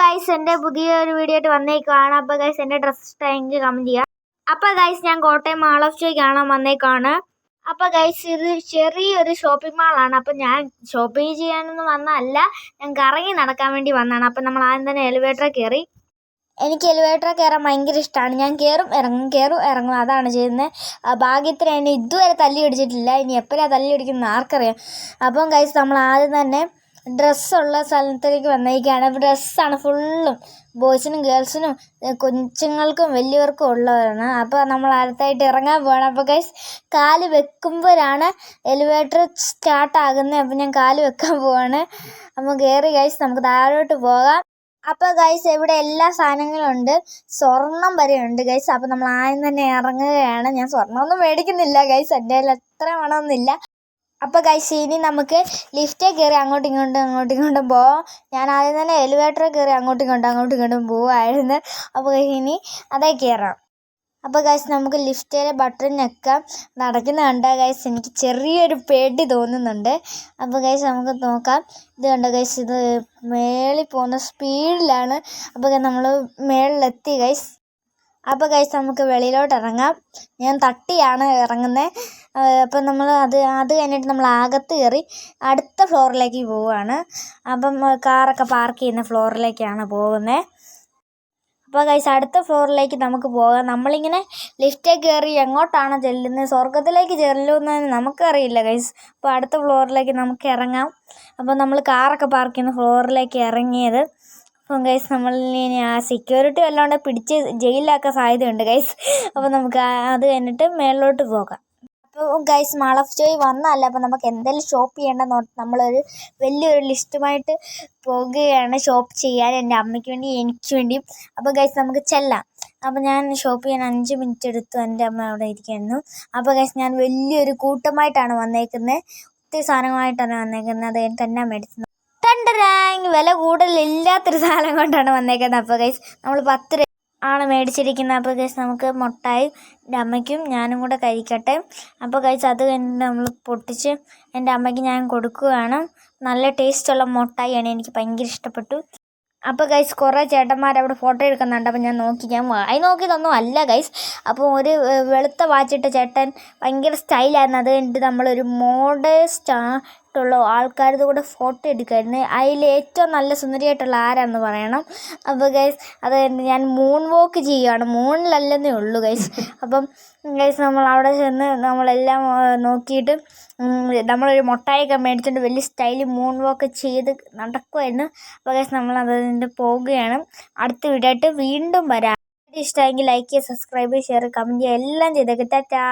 Guys, എൻ്റെ പുതിയൊരു video ആയിട്ട് വന്നേക്കാണ്. അപ്പോൾ ഗൈസ്, എൻ്റെ ഡ്രസ്സ് ഇഷ്ടമെങ്കിൽ കമൻറ്റ് ചെയ്യുക. അപ്പോൾ ഗൈസ്, ഞാൻ കോട്ടയം മാൾ ഓഫ് ഷോ കാണാൻ വന്നേക്കാണ്. അപ്പോൾ ഗൈസ്, ഇത് ചെറിയൊരു ഷോപ്പിംഗ് മാളാണ്. അപ്പോൾ ഞാൻ ഷോപ്പിംഗ് ചെയ്യാനൊന്നും വന്നതല്ല, ഞാൻ കറങ്ങി നടക്കാൻ വേണ്ടി വന്നതാണ്. അപ്പോൾ നമ്മൾ ആദ്യം തന്നെ എലിവേറ്ററിൽ കയറി. എനിക്ക് എലിവേറ്ററിൽ കയറാൻ ഭയങ്കര ഇഷ്ടമാണ്. ഞാൻ കയറും ഇറങ്ങും അതാണ് ചെയ്യുന്നത്. ഭാഗ്യത്തിന് എന്നെ ഇതുവരെ തല്ലി പിടിച്ചിട്ടില്ല. ഇനി എപ്പോഴാണ് തല്ലി പിടിക്കുന്നത് ആർക്കറിയാം. അപ്പം ഗൈസ്, നമ്മൾ ആദ്യം തന്നെ ഡ്രസ്സുള്ള സ്ഥലത്തേക്ക് വന്നേക്കാണ്. ഡ്രസ്സാണ് ഫുള്ളും, ബോയ്സിനും ഗേൾസിനും കൊച്ചുങ്ങൾക്കും വലിയവർക്കും ഉള്ളവരാണ്. അപ്പോൾ നമ്മൾ അടുത്തായിട്ട് ഇറങ്ങാൻ പോവാണ്. അപ്പോൾ ഗൈസ്, കാല് വെക്കുമ്പോഴാണ് എലിവേറ്റർ സ്റ്റാർട്ടാകുന്നത്. അപ്പോൾ ഞാൻ കാല് വെക്കാൻ പോവാണ്. അപ്പോൾ കയറി ഗൈസ്, നമുക്ക് താഴോട്ട് പോകാം. അപ്പോൾ ഗൈസ്, ഇവിടെ എല്ലാ സാധനങ്ങളും ഉണ്ട്, സ്വർണം വരെ ഉണ്ട് ഗൈസ്. അപ്പോൾ നമ്മൾ ആദ്യം തന്നെ ഇറങ്ങുകയാണ്. ഞാൻ സ്വർണ്ണമൊന്നും മേടിക്കുന്നില്ല ഗൈസ്, എൻ്റെ കയ്യിൽ അത്ര പണമൊന്നുമില്ല. അപ്പോൾ ഗൈസ്, ഇനി നമുക്ക് ലിഫ്റ്റിൽ കയറി അങ്ങോട്ടും ഇങ്ങോട്ടും പോവാം. ഞാൻ ആദ്യം തന്നെ എലിവേറ്ററിൽ കയറി അങ്ങോട്ടും ഇങ്ങോട്ടും പോവായിരുന്നു. അപ്പോൾ ഇനി അതേ കയറാം. അപ്പോൾ ഗൈസ്, നമുക്ക് ലിഫ്റ്റിലെ ബട്ടൺ ഞെക്കാം. നടക്കുന്ന കണ്ട ഗൈസ്, എനിക്ക് ചെറിയൊരു പേടി തോന്നുന്നുണ്ട്. അപ്പോൾ ഗൈസ്, നമുക്ക് നോക്കാം. ഇത് കണ്ട ഗൈസ്, ഇത് മേളിൽ പോകുന്ന സ്പീഡിലാണ്. അപ്പോൾ നമ്മൾ മേളിലെത്തി ഗൈസ്. അപ്പോൾ ഗൈസ്, നമുക്ക് വെളിയിലോട്ട് ഇറങ്ങാം. ഞാൻ തട്ടിയാണ് ഇറങ്ങുന്നത്. അപ്പം നമ്മൾ അത് കഴിഞ്ഞിട്ട് നമ്മൾ അകത്ത് കയറി അടുത്ത ഫ്ലോറിലേക്ക് പോവുകയാണ്. അപ്പം കാറൊക്കെ പാർക്ക് ചെയ്യുന്ന ഫ്ലോറിലേക്കാണ് പോകുന്നത്. അപ്പോൾ ഗൈസ്, അടുത്ത ഫ്ലോറിലേക്ക് നമുക്ക് പോകാം. നമ്മളിങ്ങനെ ലിഫ്റ്റിൽ കയറി എങ്ങോട്ടാണ് ചെല്ലുന്നത്, സ്വർഗത്തിലേക്ക് ചെല്ലുന്നതെന്ന് നമുക്കറിയില്ല ഗൈസ്. അപ്പോൾ അടുത്ത ഫ്ലോറിലേക്ക് നമുക്ക് ഇറങ്ങാം. അപ്പോൾ നമ്മൾ കാറൊക്കെ പാർക്ക് ചെയ്യുന്ന ഫ്ലോറിലേക്ക് ഇറങ്ങിയത്. അപ്പം ഗൈസ്, നമ്മളിനി ആ സെക്യൂരിറ്റി വല്ലാണ്ട് പിടിച്ച് ജയിലിലാക്കാൻ സാധ്യതയുണ്ട് ഗൈസ്. അപ്പോൾ നമുക്ക് അത് കഴിഞ്ഞിട്ട് മേളിലോട്ട് പോകാം. അപ്പോൾ ഗൈസ്, മാൾ ഓഫ് ഷോയിൽ വന്നതല്ല. അപ്പോൾ നമുക്ക് എന്തെങ്കിലും ഷോപ്പ് ചെയ്യേണ്ടെന്ന് നമ്മളൊരു വലിയൊരു ലിസ്റ്റുമായിട്ട് പോകുകയാണ് ഷോപ്പ് ചെയ്യാൻ, എൻ്റെ അമ്മയ്ക്ക് വേണ്ടി എനിക്ക് വേണ്ടിയും. അപ്പോൾ ഗൈസ്, നമുക്ക് ചെല്ലാം. അപ്പോൾ ഞാൻ ഷോപ്പ് ചെയ്യാൻ 5 മിനിറ്റ് എടുത്തു. എൻ്റെ അമ്മ അവിടെ ഇരിക്കുന്നു. അപ്പോൾ ഗൈസ്, ഞാൻ വലിയൊരു കൂട്ടമായിട്ടാണ് വന്നേക്കുന്നത്, ഒത്തിരി സാധനമായിട്ടാണ് വന്നേക്കുന്നത്. അത് എനിക്ക് തന്നെ മേടിച്ചത്. വില കൂടുതലില്ലാത്തൊരു സാധനം കൊണ്ടാണ് വന്നേക്കുന്നത്. അപ്പോൾ ഗൈസ്, നമ്മൾ 10 രൂപ ആണ് മേടിച്ചിരിക്കുന്നത്. അപ്പോൾ ഗൈസ്, നമുക്ക് മുട്ടായി എൻ്റെ അമ്മയ്ക്കും ഞാനും കൂടെ കഴിക്കട്ടെ. അപ്പോൾ ഗൈസ്, അത് കഴിഞ്ഞിട്ട് നമ്മൾ പൊട്ടിച്ച് എൻ്റെ അമ്മയ്ക്ക് ഞാൻ കൊടുക്കുകയാണ്. നല്ല ടേസ്റ്റുള്ള മുട്ടായിയാണ്, എനിക്ക് ഭയങ്കര ഇഷ്ടപ്പെട്ടു. അപ്പോൾ ഗൈസ്, കുറേ ചേട്ടന്മാർ അവിടെ ഫോട്ടോ എടുക്കുന്നുണ്ട്. അപ്പോൾ ഞാൻ വായി നോക്കിയതൊന്നും അല്ല ഗൈസ്. അപ്പോൾ ഒരു വെളുത്ത വാച്ചിട്ട ചേട്ടൻ ഭയങ്കര സ്റ്റൈലായിരുന്നു. അത് കഴിഞ്ഞിട്ട് നമ്മളൊരു മോഡേസ്റ്റായിട്ടുള്ള ആൾക്കാരുടെ കൂടെ ഫോട്ടോ എടുക്കുമായിരുന്നു. അതിൽ ഏറ്റവും നല്ല സുന്ദരിയായിട്ടുള്ള ആരാന്ന് പറയണം. അപ്പോൾ ഗൈസ്, അത് ഞാൻ മൂൺ വോക്ക് ചെയ്യുകയാണ്, മൂണിലല്ലെന്നേ ഉള്ളൂ ഗൈസ്. അപ്പം ഗൈസ്, നമ്മൾ അവിടെ ചെന്ന് നമ്മളെല്ലാം നോക്കിയിട്ട് നമ്മളൊരു മുട്ടായിയൊക്കെ മേടിച്ചിട്ട് വലിയ സ്റ്റൈലിൽ മൂൺ വോക്ക് ചെയ്ത് നടക്കുമായിരുന്നു. അപ്പോൾ ഗൈസ്, നമ്മൾ അതിൻ്റെ പോവുകയാണ്. അടുത്ത വീഡിയോ ആയിട്ട് വീണ്ടും വരാം. ഇഷ്ടമെങ്കിൽ ലൈക്ക് ചെയ്യുക, സബ്സ്ക്രൈബ് ചെയ്യുക, ഷെയർ, കമൻറ്റ് ചെയ്യുക, എല്ലാം ചെയ്തേക്ക്. ടാറ്റാ.